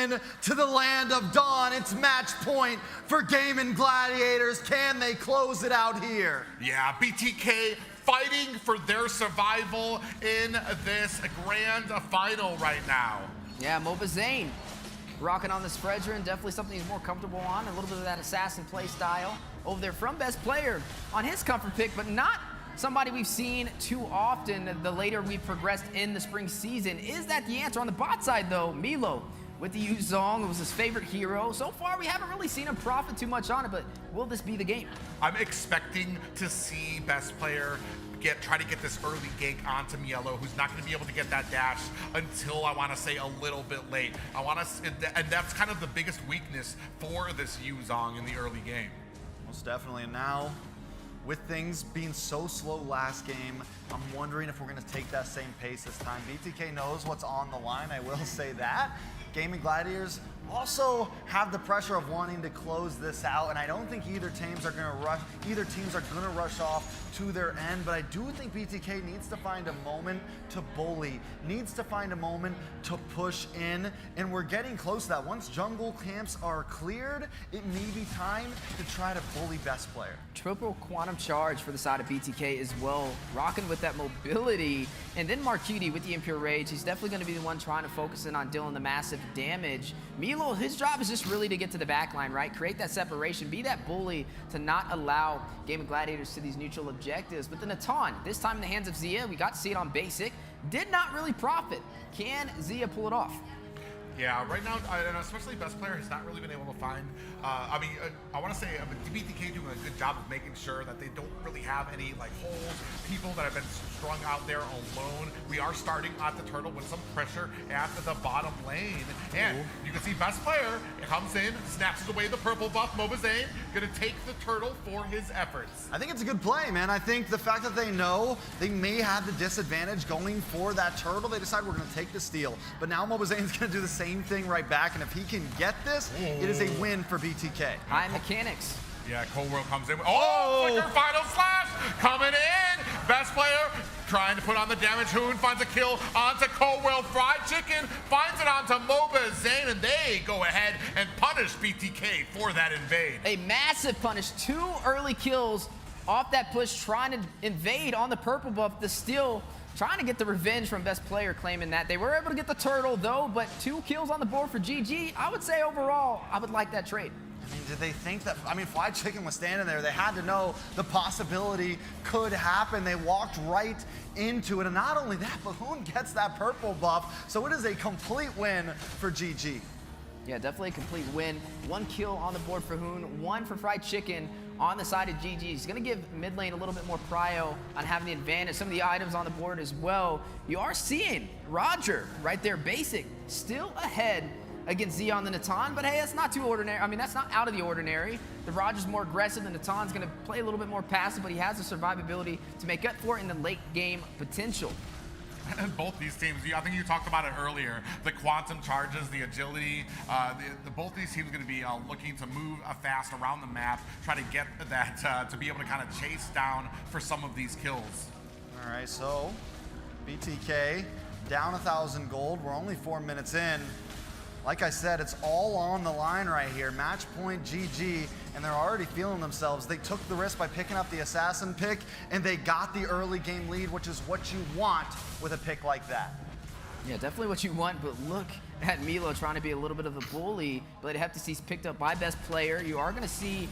broken to the land of dawn. It's match point for Gaming Gladiators. Can they close it out here? Yeah, BTK fighting for their survival in this grand final right now. Yeah, MOBA rocking on the Spreader, and definitely something he's more comfortable on. A little bit of that assassin play style over there from Best Player on his comfort pick, but not somebody we've seen too often the later we've progressed in the spring season. Is that the answer? On the bot side, though, Milo with the Yuzong, it was his favorite hero. So far, we haven't really seen him profit too much on it, but will this be the game? I'm expecting to see Best Player try to get this early gank onto Mielo, who's not going to be able to get that dash until, I want to say, a little bit late. And that's kind of the biggest weakness for this Yuzong in the early game. Most definitely. And now, with things being so slow last game, I'm wondering if we're going to take that same pace this time. BTK knows what's on the line, I will say that. Gaming Gladiators also have the pressure of wanting to close this out, and I don't think either teams are going to rush off to their end, but I do think BTK needs to find a moment to bully, needs to find a moment to push in, and we're getting close to that. Once jungle camps are cleared, it may be time to try to bully Best Player. Triple quantum charge for the side of BTK as well, rocking with that mobility. And then Marcuti with the Impure Rage, he's definitely going to be the one trying to focus in on dealing the massive damage. Milo, his job is just really to get to the back line, right? Create that separation, be that bully to not allow Gaming Gladiators to these neutral objectives. But the Natan, this time in the hands of Zia, we got to see it on basic, did not really profit. Can Zia pull it off? Yeah, right now, and especially Best Player has not really been able to find, I want to say BTK doing a good job of making sure that they don't really have any like holes, people that have been strung out there alone. We are starting at the turtle with some pressure at the bottom lane, and you can see Best Player comes in, snatches away the purple buff. MOBA gonna take the turtle for his efforts. I think it's a good play, man. I think the fact that they know they may have the disadvantage going for that turtle, they decide we're gonna take the steal. But now MOBA gonna do the same thing right back, and if he can get this, it is a win for BTK. High mechanics. Yeah, Cold World comes in. Flicker final slash coming in. Best Player trying to put on the damage. Hoon finds a kill onto Cold World. Fried Chicken finds it onto MOBA, and they go ahead and punish BTK for that invade. A massive punish. 2 early kills off that push, trying to invade on the purple buff. The steal, trying to get the revenge from Best Player, claiming that. They were able to get the turtle, though, but 2 kills on the board for GG. I would say overall, I would like that trade. I mean, did they think that, Fried Chicken was standing there. They had to know the possibility could happen. They walked right into it. And not only that, but Hoon gets that purple buff. So it is a complete win for GG. Yeah, definitely a complete win. 1 kill on the board for Hoon, 1 for Fried Chicken on the side of GG. He's going to give mid lane a little bit more prio on having the advantage. Some of the items on the board as well. You are seeing Roger right there, basic, still ahead against Zia on the Natan, but hey, that's not too ordinary. I mean, that's not out of the ordinary. The Roger's more aggressive, the Natan's gonna play a little bit more passive, but he has the survivability to make up for it in the late game potential. And both these teams, I think you talked about it earlier, the quantum charges, the agility, both these teams are going to be looking to move fast around the map, try to get that, to be able to kind of chase down for some of these kills. All right, so BTK down 1,000 gold. We're only 4 minutes in. Like I said, it's all on the line right here. Match point GG, and they're already feeling themselves. They took the risk by picking up the assassin pick, and they got the early game lead, which is what you want with a pick like that. Yeah, definitely what you want, but look at Milo trying to be a little bit of a bully, but have to see he's picked up by Best Player. You are going to see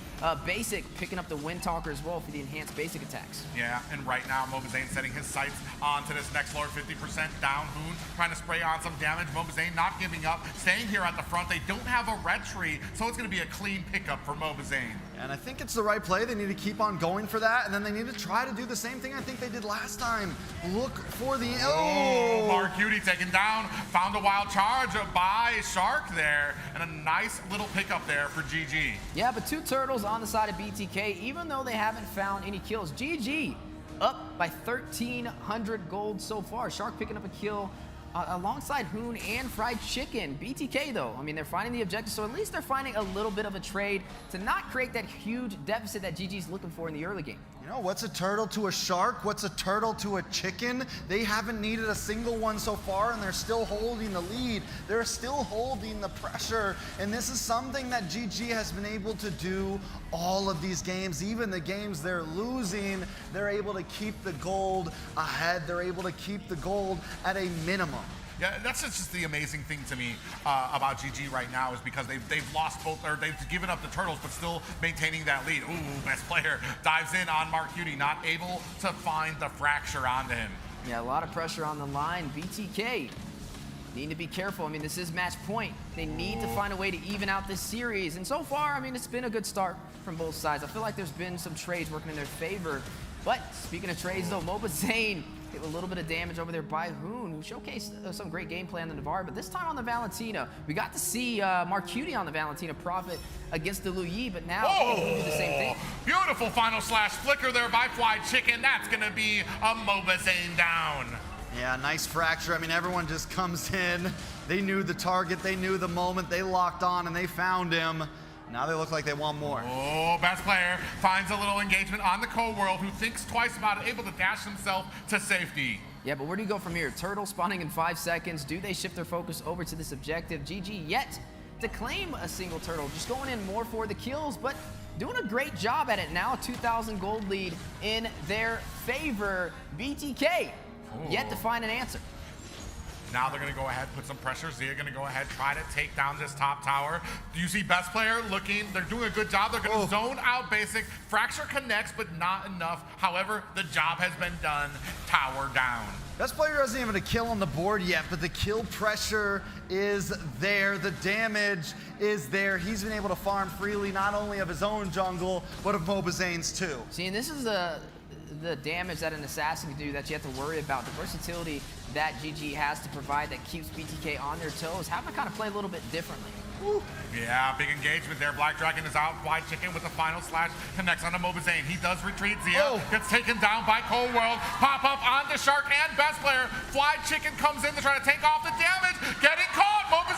Basic picking up the Windtalker as well for the enhanced basic attacks. Yeah, and right now MOBA setting his sights onto this next Lord, 50% down. Hoon trying to spray on some damage. MOBA not giving up, staying here at the front. They don't have a red tree, so it's going to be a clean pickup for MOBA. And I think it's the right play. They need to keep on going for that, and then they need to try to do the same thing I think they did last time. Look for the... Marcuti taken down, found a wild charge by Shark there, and a nice little pickup there for GG. Yeah, but 2 turtles on the side of BTK, even though they haven't found any kills. GG up by 1,300 gold so far. Shark picking up a kill alongside Hoon and Fried Chicken. BTK, though, I mean, they're finding the objective, so at least they're finding a little bit of a trade to not create that huge deficit that GG's looking for in the early game. You know, what's a turtle to a shark? What's a turtle to a chicken? They haven't needed a single one so far, and they're still holding the lead. They're still holding the pressure, and this is something that GG has been able to do all of these games. Even the games they're losing, they're able to keep the gold ahead. They're able to keep the gold at a minimum. Yeah, that's just the amazing thing to me about GG right now is because they've lost both, or they've given up the turtles, but still maintaining that lead. Ooh, best player dives in on Mark Cutie, not able to find the fracture onto him. Yeah, a lot of pressure on the line. BTK need to be careful. I mean, this is match point. They need to find a way to even out this series. And so far, I mean, it's been a good start from both sides. I feel like there's been some trades working in their favor. But speaking of trades, though, MOBA hit a little bit of damage over there by Hoon, who showcased some great gameplay on the Navarre. But this time on the Valentina, we got to see Mark Cutie on the Valentina profit against the Luyi, but now he can do the same thing. Beautiful final slash flicker there by Fly Chicken. That's going to be a MOBA down. Yeah, nice fracture. I mean, everyone just comes in. They knew the target, they knew the moment, they locked on, and they found him. Now they look like they want more. Oh, best player finds a little engagement on the co-world, who thinks twice about it, able to dash himself to safety. Yeah, but where do you go from here? Turtle spawning in 5 seconds. Do they shift their focus over to this objective? GG yet to claim a single turtle. Just going in more for the kills, but doing a great job at it now. 2,000 gold lead in their favor. BTK yet to find an answer. Now they're going to go ahead, put some pressure. Zia going to go ahead, try to take down this top tower. Do you see best player looking? They're doing a good job. They're going to zone out basic. Fracture connects, but not enough. However, the job has been done. Tower down. Best player doesn't even have a kill on the board yet, but the kill pressure is there. The damage is there. He's been able to farm freely, not only of his own jungle, but of MOBA's too. See, and this is the damage that an assassin can do that you have to worry about. The versatility that GG has to provide that keeps BTK on their toes. Having to kind of play a little bit differently. Woo. Yeah, big engagement there. Black Dragon is out. Fly Chicken with the final slash connects onto MOBA. He does retreat. Zia gets taken down by Cold World. Pop up onto Shark and best player. Fly Chicken comes in to try to take off the damage. Getting caught. MOBA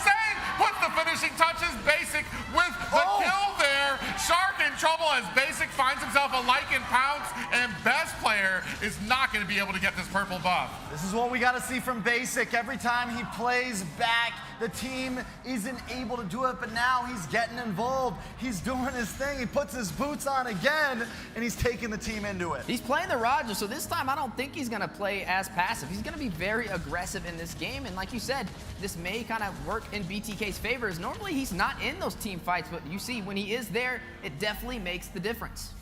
puts the finishing touches. Basic with the kill there. Shark in trouble as Basic finds himself a Lycan pounce, and best player is not going to be able to get this purple buff. This is what we got to see from Basic. Every time he plays back, the team isn't able to do it, but now he's getting involved. He's doing his thing. He puts his boots on again, and he's taking the team into it. He's playing the Roger, so this time I don't think he's going to play as passive. He's going to be very aggressive in this game, and like you said, this may kind of work in BTK's favor. Normally he's not in those team fights, but you see when he is there, it definitely makes the difference.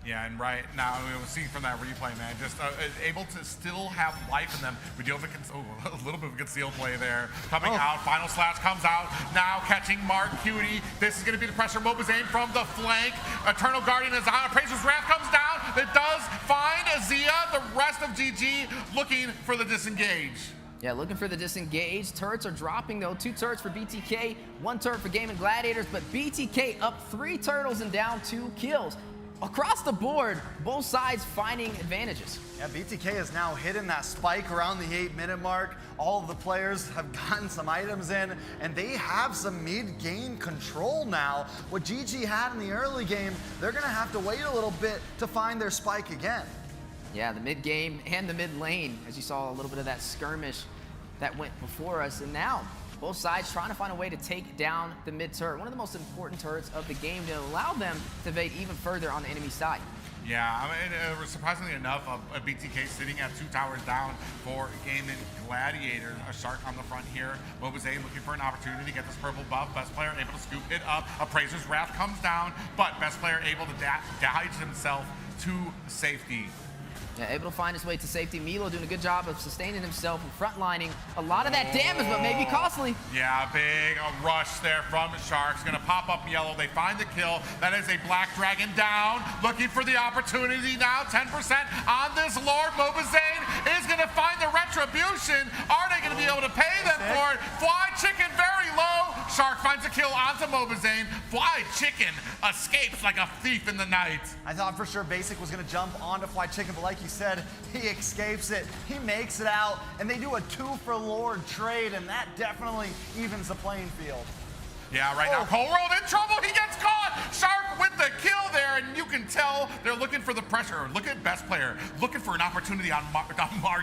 Yeah, and right now, we'll see from that replay, man, just able to still have life in them. We deal with a little bit of a concealed play there. Coming out, final slash comes out, now catching Mark Cutie. This is going to be the pressure. MOBA's from the flank. Eternal Guardian is out. Appraiser's Wrath comes down. It does find Zia. The rest of GG looking for the disengage. Yeah, looking for the disengage. Turrets are dropping, though. 2 turrets for BTK, 1 turret for Gaming Gladiators, but BTK up 3 turtles and down 2 kills. Across the board, both sides finding advantages. Yeah, BTK has now hidden that spike around the 8-minute mark. All of the players have gotten some items in, and they have some mid-game control now. What GG had in the early game, they're going to have to wait a little bit to find their spike again. Yeah, the mid-game and the mid-lane, as you saw a little bit of that skirmish that went before us, and now both sides trying to find a way to take down the mid-turret, one of the most important turrets of the game, to allow them to evade even further on the enemy side. Yeah, I mean, surprisingly enough, a BTK sitting at 2 towers down for Gaming Gladiators. A Shark on the front here. MOBA's looking for an opportunity to get this purple buff. Best player able to scoop it up. Appraiser's Wrath comes down, but best player able to dodge himself to safety. Yeah, able to find his way to safety. Milo doing a good job of sustaining himself and frontlining a lot of that damage, but maybe costly. Yeah, big rush there from the Sharks. Gonna pop up yellow. They find the kill. That is a Black Dragon down. Looking for the opportunity now. 10% on this Lord. MOBA is gonna find the retribution. Are they gonna be able to pay them for it? Fly Chicken very low. Shark finds a kill onto MOBA. Fly Chicken escapes like a thief in the night. I thought for sure Basic was gonna jump onto Fly Chicken, but like you said, he escapes it, he makes it out, and they do a 2 for Lord trade, and that definitely evens the playing field. Yeah, right now, Cold World in trouble, he gets caught! Shark with the kill there, there, and you can tell they're looking for the pressure. Look at best player, looking for an opportunity on Mark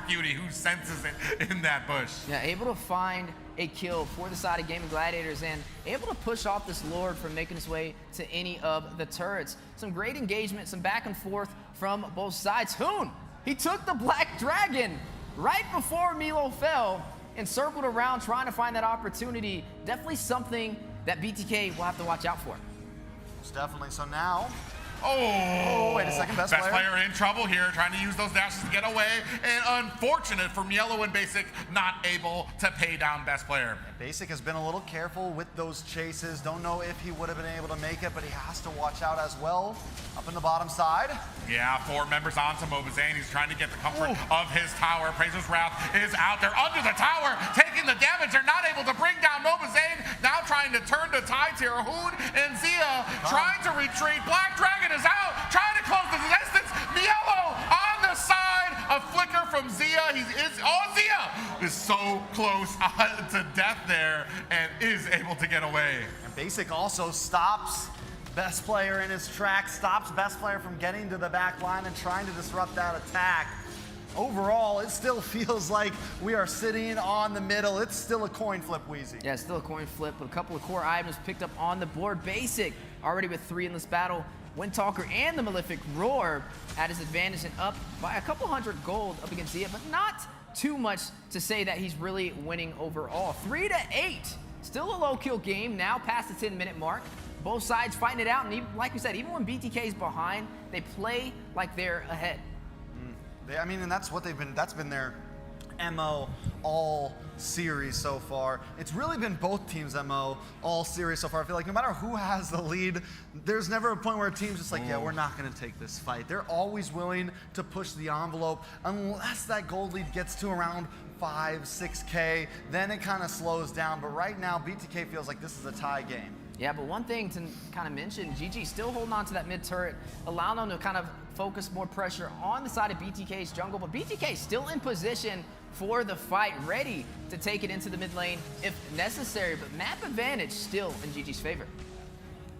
Udy, who senses it in that bush. Yeah, able to find a kill for the side of Gaming Gladiators and able to push off this Lord from making his way to any of the turrets. Some great engagement, some back and forth from both sides. Hoon, he took the Black Dragon right before Milo fell and circled around trying to find that opportunity. Definitely something that BTK will have to watch out for. Most definitely. So now, oh, wait a second, best player in trouble here, trying to use those dashes to get away, and unfortunate for Yellow and Basic, not able to pay down best player. Basic has been a little careful with those chases. Don't know if he would have been able to make it, but he has to watch out as well. Up in the bottom side. Yeah, 4 members onto MOBAs. He's trying to get the comfort of his tower. Prazer's Wrath is out there under the tower, taking the damage. They're not able to bring down MOBAs. Now trying to turn the tides here. Hoon and Zia trying to retreat. Black Dragon is out, trying to close the distance. Mielo on the side. A flicker from Zia. Zia is so close to death there and is able to get away. And Basic also stops best player in his track, stops best player from getting to the back line and trying to disrupt that attack. Overall, it still feels like we are sitting on the middle. It's still a coin flip, Wheezy. Yeah, still a coin flip, but a couple of core items picked up on the board. Basic already with 3 in this battle. Windtalker and the Malefic Roar at his advantage and up by a couple hundred gold up against Zia, but not too much to say that he's really winning overall. 3-8, still a low kill game, now past the 10-minute mark. Both sides fighting it out, and even, like we said, even when BTK's behind, they play like they're ahead. I mean, and that's been their MO all series so far. It's really been both teams' MO all series so far. I feel like no matter who has the lead, there's never a point where a team's just like, yeah, we're not going to take this fight. They're always willing to push the envelope unless that gold lead gets to around 5, 6K, then it kind of slows down. But right now, BTK feels like this is a tie game. Yeah, but one thing to kind of mention, GG still holding on to that mid turret, allowing them to kind of focus more pressure on the side of BTK's jungle, but BTK still in position for the fight, ready to take it into the mid lane if necessary, but map advantage still in GG's favor.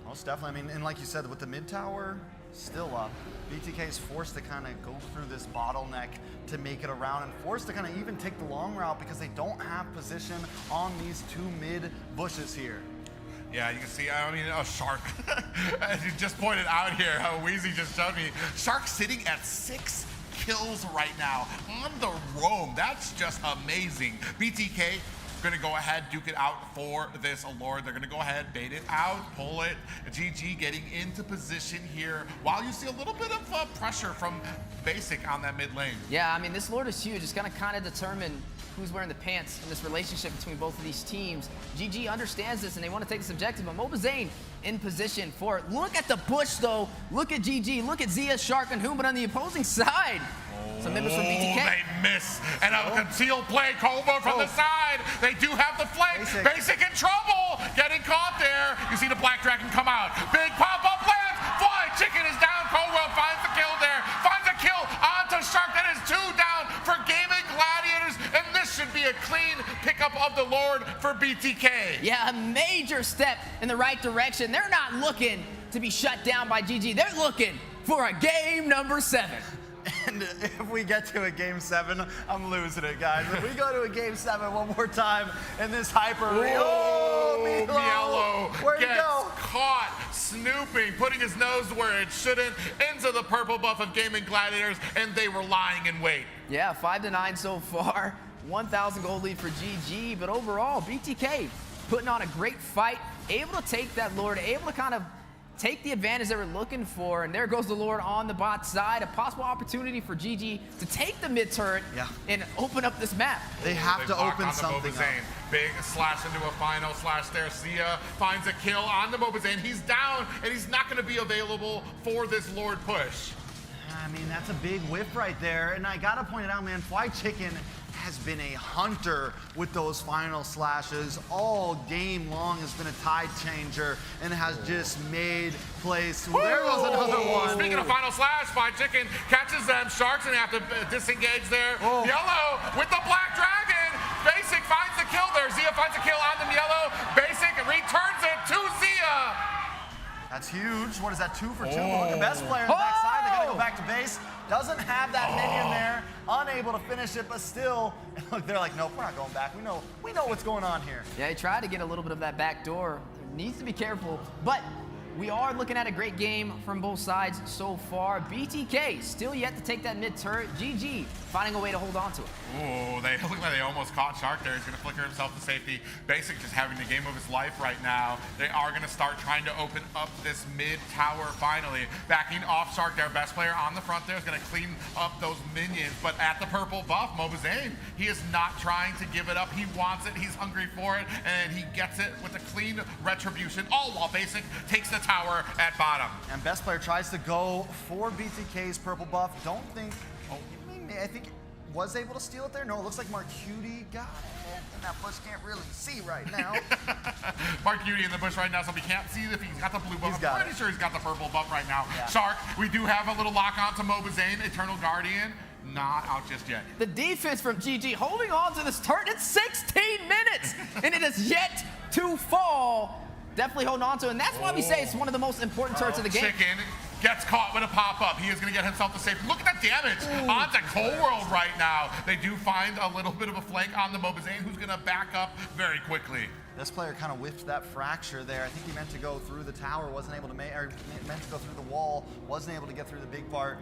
Most definitely. I mean, and like you said, with the mid tower still up, BTK is forced to kind of go through this bottleneck to make it around and forced to kind of even take the long route because they don't have position on these 2 mid bushes here. Yeah, you can see, I mean, a Shark, as you just pointed out here, how Wheezy just showed me, Shark sitting at 6 kills right now on the roam. That's just amazing. BTK going to go ahead, duke it out for this Lord. They're going to go ahead, bait it out, pull it. GG getting into position here while you see a little bit of pressure from Basic on that mid lane. Yeah, I mean, this Lord is huge. It's going to kind of determine who's wearing the pants in this relationship between both of these teams. GG understands this and they want to take this objective, but MOBAs in position for it. Look at the push though. Look at GG. Look at Zia, Shark, and Hoon, but on the opposing side. Some members from BTK. They miss. And a concealed play, Cobra from the side. They do have the flank. Basic in trouble. Getting caught there. You see the Black Dragon come out. Big pop-up lands. Fly Chicken is down. Cobra finds the kill there. Finds a kill onto Shark. That is 2 down for Gaming Gladiators. And this should be a clean pickup of the Lord for BTK. Yeah, a major step in the right direction. They're not looking to be shut down by GG. They're looking for a game number 7. And if we get to a game 7, I'm losing it, guys. If we go to a game 7 one more time in this hyper, Mielo where'd he gets go? caught snooping, putting his nose where it shouldn't, into the purple buff of Gaming Gladiators, and they were lying in wait. Yeah, 5-9 so far. 1,000 gold lead for GG, but overall, BTK putting on a great fight, able to take that Lord, able to kind of take the advantage they were looking for, and there goes the Lord on the bot side. A possible opportunity for GG to take the mid turret and open up this map. They have to open something up. Big slash into a final slash there. Zia finds a kill on the MOBAs. He's down, and he's not going to be available for this Lord push. I mean, that's a big whiff right there. And I got to point it out, man, Fly Chicken has been a hunter with those final slashes all game long, has been a tide changer and has just made plays. There goes another one. Speaking of final slash, Fly Chicken catches them. Sharks and have to disengage there. Yellow with the Black Dragon. Basic finds the kill there. Zia finds a kill on the Yellow. Basic returns it to Zia. That's huge. What is that, 2 for 2? But look at best player in the backside. They gotta go Oh! back to base. Doesn't have that minion there. Unable to finish it, but still. Look, they're like, nope, we're not going back. We know what's going on here. Yeah, he tried to get a little bit of that back door. Needs to be careful, but we are looking at a great game from both sides so far. BTK still yet to take that mid turret. GG finding a way to hold on to it. Oh, they look like they almost caught Shark there. He's going to flicker himself to safety. Basic just having the game of his life right now. They are going to start trying to open up this mid tower finally. Backing off Shark there. Best player on the front there is going to clean up those minions. But at the purple buff, MOBAs, he is not trying to give it up. He wants it. He's hungry for it. And he gets it with a clean retribution. All while Basic takes the tower at bottom. And best player tries to go for BTK's purple buff. Don't think, I think was able to steal it there. No, it looks like Mark Cutie got it. And that bush can't really see right now. Mark Cutie in the bush right now, so we can't see if he's got the blue buff. got I'm pretty sure he's got the purple buff right now. Yeah. Shark, we do have a little lock on to MOBAs, Eternal Guardian. Not out just yet. The defense from GG holding on to this turret. It's 16 minutes, and it is yet to fall. Definitely holding on to it, and that's why we say it's one of the most important turrets of the game. Chicken gets caught with a pop-up. He is going to get himself to safety. Look at that damage onto Cold World right now. They do find a little bit of a flank on the MOBAs, who's going to back up very quickly. This player kind of whiffed that fracture there. I think he meant to go through the tower, wasn't able to make, or meant to go through the wall, wasn't able to get through the big part.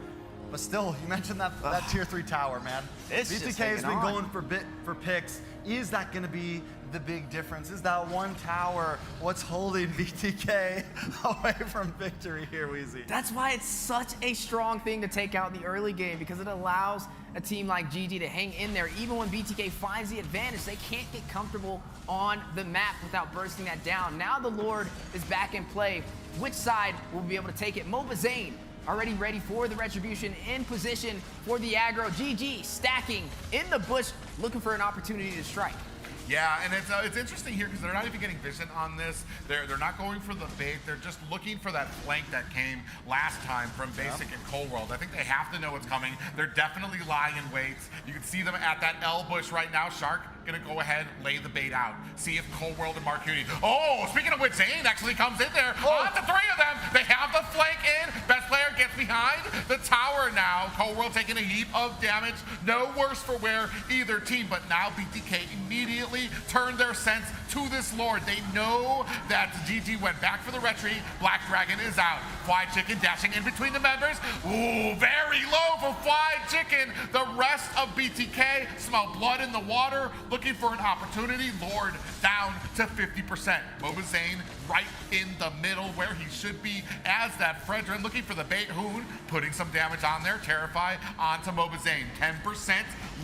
But still, you mentioned that tier 3 tower, man. BTK has been going for picks. Is that going to be the big difference? Is that one tower what's holding BTK away from victory here, Weezy? That's why it's such a strong thing to take out in the early game, because it allows a team like GG to hang in there. Even when BTK finds the advantage, they can't get comfortable on the map without bursting that down. Now the Lord is back in play. Which side will be able to take it? MOBAs already ready for the retribution, in position for the aggro. GG stacking in the bush, looking for an opportunity to strike. Yeah, and it's interesting here because they're not even getting vision on this. They're not going for the bait. They're just looking for that flank that came last time from Basic and Cold World. I think they have to know what's coming. They're definitely lying in wait. You can see them at that L bush right now. Shark gonna go ahead, lay the bait out. See if Cold World and Mark Cutie. Oh, speaking of which, Zane actually comes in there. On the 3 of them. They have the flank in. Best player gets behind the tower now. Cold World taking a heap of damage. No worse for wear either team, but now BTK immediately turned their sense to this Lord. They know that GG went back for the retreat. Black Dragon is out. Fly Chicken dashing in between the members. Ooh, very low for Fly Chicken. The rest of BTK smell blood in the water, looking for an opportunity. Lord down to 50%. MOBAs right in the middle where he should be as that Fredrin, looking for the bait. Hoon putting some damage on there. Terrify onto MOBAs. 10%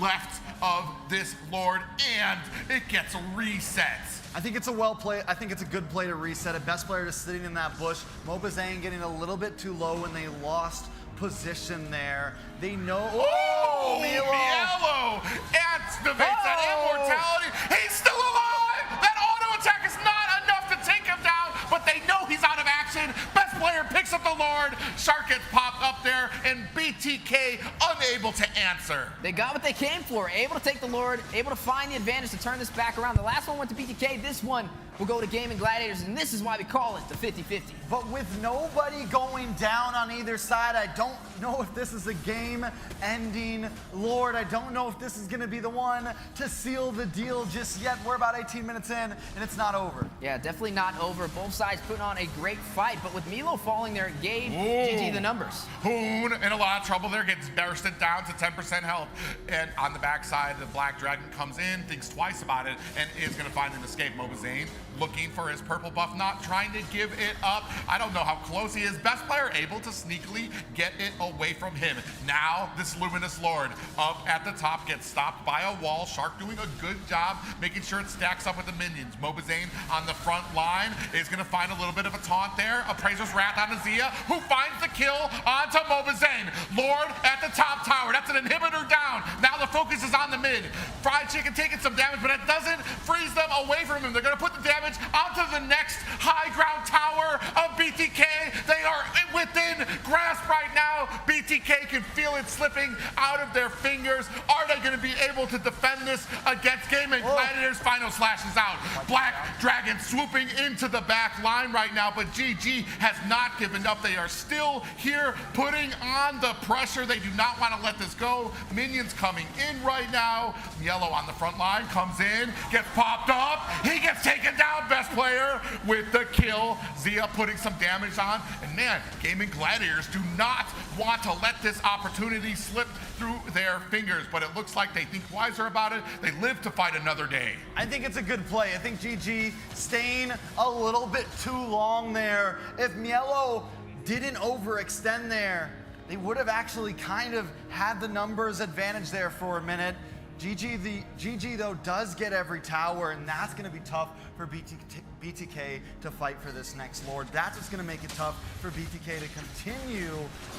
left of this Lord, and it gets reset. I think it's a well play. I think it's a good play to reset it. Best player just sitting in that bush. MOBAs getting a little bit too low when they lost position there. They know. Oh, Mielo activates that immortality. He's still alive. That auto attack is not enough to take him down, but they know he's out of action. Best player picks up the Lord. Shark gets popped up there, and BTK unable to answer. They got what they came for. Able to take the Lord, able to find the advantage to turn this back around. The last one went to BTK. This one will go to Gaming Gladiators, and this is why we call it the 50-50. But with nobody going down on either side, I don't know if this is a game-ending Lord. I don't know if this is going to be the one to seal the deal just yet. We're about 18 minutes in, and it's not over. Yeah, definitely not over. Both sides putting on a great fight, but with Milo falling there, it gave GG the numbers. Hoon in a lot of trouble there, gets bursted down to 10% health. And on the backside, the Black Dragon comes in, thinks twice about it, and is going to find an escape. MOBAs looking for his purple buff, not trying to give it up. I don't know how close he is. Best player able to sneakily get it away from him. Now this Luminous Lord up at the top gets stopped by a wall. Shark doing a good job making sure it stacks up with the minions. MOBAs on the front line is going to find a little bit of a taunt there. Appraiser's Wrath on Azia, who finds the kill onto MOBAs. Lord at the top tower. That's an inhibitor down. Now the focus is on the mid. Fried Chicken taking some damage, but it doesn't freeze them away from him. They're going to put the damage onto the next high ground tower of BTK. They are within grasp right now. BTK can feel it's slipping out of their fingers. Are they going to be able to defend this against Gaming Gladiators? Final slash is out. Black Dragon swooping into the back line right now, but GG has not given up. They are still here putting on the pressure. They do not want to let this go. Minions coming in right now. Yellow on the front line comes in, gets popped up. He gets taken down, best player with the kill. Zia putting some damage on. And man, Gaming Gladiators do not want to let this opportunity slip through their fingers, but it looks like they think wiser about it. They live to fight another day. I think it's a good play. I think GG staying a little bit too long there. If Mielo didn't overextend there, they would have actually kind of had the numbers advantage there for a minute. GG though does get every tower, and that's going to be tough for BTK to fight for this next Lord. That's what's going to make it tough for BTK to continue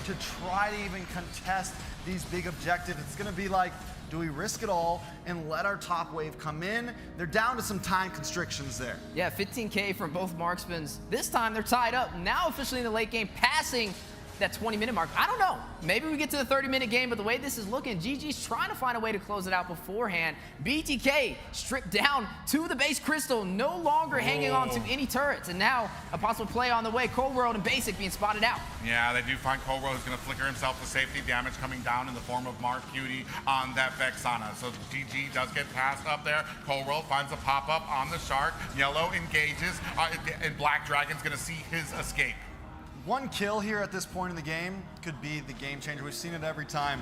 to try to even contest these big objectives. It's going to be like, do we risk it all and let our top wave come in? They're down to some time constrictions there. Yeah, 15K from both marksmans. This time they're tied up. Now officially in the late game, passing that 20-minute mark. I don't know. Maybe we get to the 30-minute game, but the way this is looking, GG's trying to find a way to close it out beforehand. BTK stripped down to the base crystal, no longer hanging on to any turrets, and now a possible play on the way. Cold World and Basic being spotted out. Yeah, they do find Cold World, who's going to flicker himself to safety. Damage coming down in the form of Mark Cutie on that Vexana. So GG does get passed up there. Cold World finds a pop-up on the Shark. Yellow engages, and Black Dragon's going to see his escape. One kill here at this point in the game could be the game changer. We've seen it every time.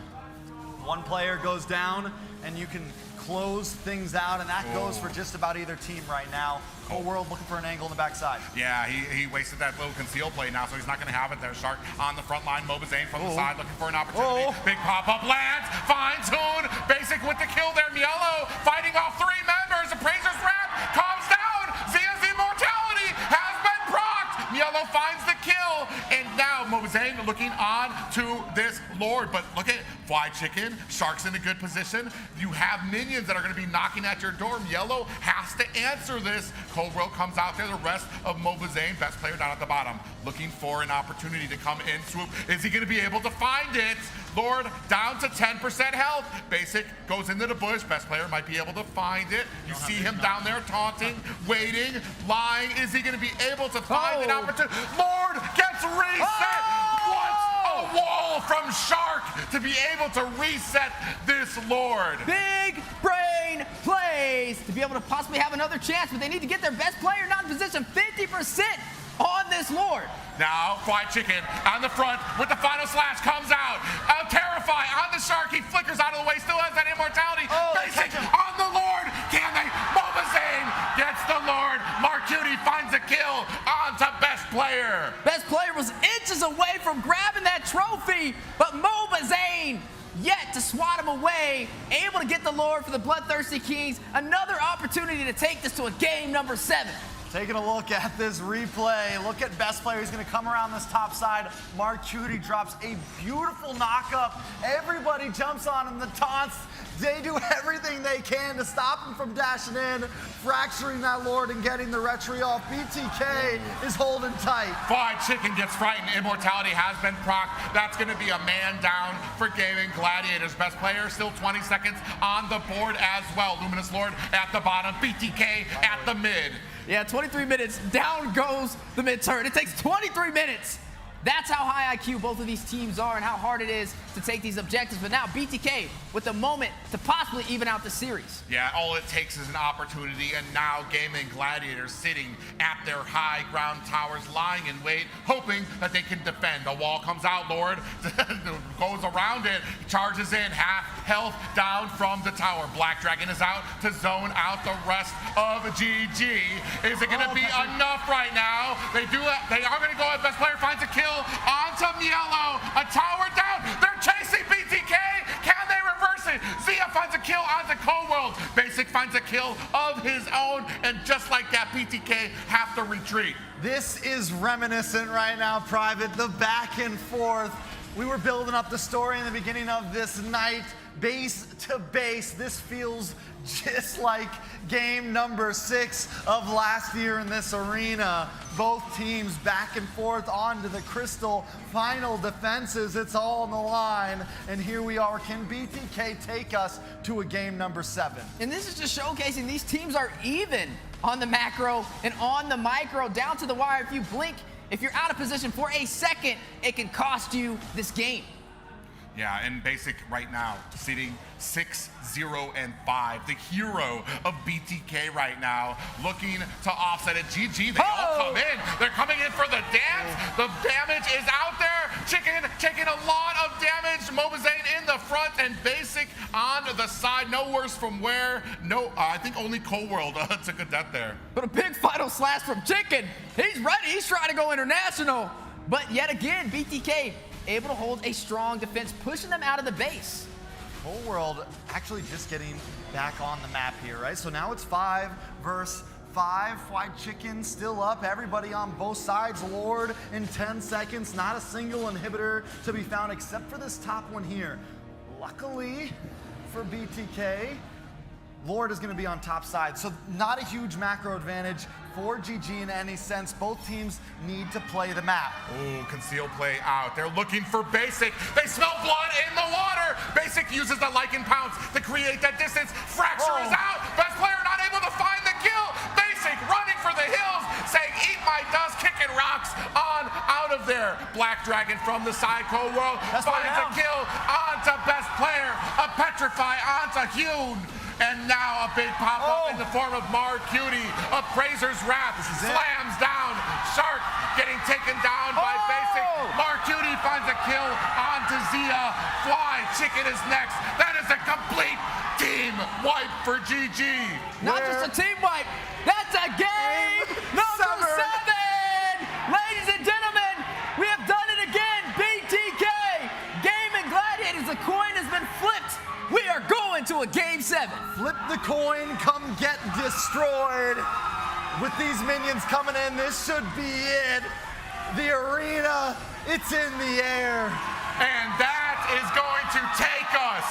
One player goes down and you can close things out, and that goes for just about either team right now. Cold World looking for an angle in the backside. Yeah, he wasted that little conceal play now, so he's not going to have it there. Shark on the front line. MOBAs aim from the side, looking for an opportunity. Big pop-up lands, finds Hoon. Basic with the kill there. Mielo fighting off 3 members. Appraiser's wrap comes down. Zia's immortality has been procced. Mielo finds the kill, and now MOBAs aim looking on to this Lord. But look at Fly Chicken. Shark's in a good position. You have minions that are going to be knocking at your door. Yellow has to answer this. Cold World comes out there. The rest of MOBAs aim, best player down at the bottom, looking for an opportunity to come in, swoop. Is he going to be able to find it? Lord down to 10% health. Basic goes into the bush. Best player might be able to find it. You see him down there taunting, waiting, lying. Is he going to be able to find an opportunity? Lord gets reset. What a wall from Shark to be able to reset this Lord. Big brain plays to be able to possibly have another chance, but they need to get their best player not in position. 50% on this Lord. Now, Fly Chicken on the front with the final slash comes out. Terrify on the Shark. He flickers out of the way. Still has that immortality. Basic on the Lord. Can they? MOBAs aim gets the Lord. Mark Cutie finds a kill on to best player. Best player was inches away from grabbing that trophy, but MOBAs aim yet to swat him away, able to get the Lord for the Bloodthirsty Kings. Another opportunity to take this to a game number 7. Taking a look at this replay. Look at best player. He's going to come around this top side. Mark Cutie drops a beautiful knock-up. Everybody jumps on him. The taunts. They do everything they can to stop him from dashing in, fracturing that Lord and getting the retry off. BTK is holding tight. Fly Chicken gets frightened. Immortality has been procced. That's going to be a man down for Gaming Gladiators. Best player still 20 seconds on the board as well. Luminous Lord at the bottom. BTK at the mid. Yeah, 23 minutes. Down goes the mid turret. It takes 23 minutes. That's how high IQ both of these teams are and how hard it is to take these objectives. But now BTK with a moment to possibly even out the series. Yeah, all it takes is an opportunity, and now Gaming Gladiators sitting at their high ground towers, lying in wait, hoping that they can defend. The wall comes out, Lord goes around it, charges in, half health down from the tower. Black Dragon is out to zone out the rest of GG. Is it going to be enough right now? They are going to go. Best player finds a kill onto Mielo. A tower down. They're chasing BTK. Can they reverse it? Zia finds a kill onto Cold World. Basic finds a kill of his own, and just like that, BTK have to retreat. This is reminiscent right now, Private. The back and forth. We were building up the story in the beginning of this night. base to base. This feels just like game number 6 of last year in this arena. Both teams back and forth onto the crystal. Final defenses, it's all on the line. And here we are. Can BTK take us to a game number 7? And this is just showcasing these teams are even on the macro and on the micro, down to the wire. If you blink, if you're out of position for a second, it can cost you this game. Yeah, and Basic right now, sitting 6-0-5. The hero of BTK right now, looking to offset it. GG, they all come in. They're coming in for the dance. The damage is out there. Chicken taking a lot of damage. MOBAs in the front, and Basic on the side. No worse from where. No, I think only Cold World took a death there. But a big final slash from Chicken. He's ready. He's trying to go international. But yet again, BTK able to hold a strong defense, pushing them out of the base. Whole world actually just getting back on the map here, right? So now it's 5 versus 5. Fried Chicken still up. Everybody on both sides. Lord in 10 seconds. Not a single inhibitor to be found except for this top one here. Luckily for BTK, Lord is going to be on top side, so not a huge macro advantage for GG in any sense. Both teams need to play the map. Ooh, conceal play out. They're looking for Basic. They smell blood in the water. Basic uses the Lycan Pounce to create that distance. Fracture is out. Best player not able to find the kill. Basic running for the hills, saying, eat my dust, kicking rocks on out of there. Black Dragon from the side, Cold World finds a kill onto Best Player. A Petrify onto Hune. And now a big pop-up in the form of Mar Cutie. Appraiser's Wrath slams down. Shark getting taken down by Basic. Mar Cutie finds a kill onto Zia. Fly Chicken is next. That is a complete team wipe for GG. Not just a team wipe, that's a game number 7. Ladies and gentlemen, we have done it again. BTK, Gaming Gladiators, the coin has been flipped. We are going to a game 7. Flip the coin, come get destroyed. With these minions coming in, this should be it. The arena, it's in the air. And that is going to take us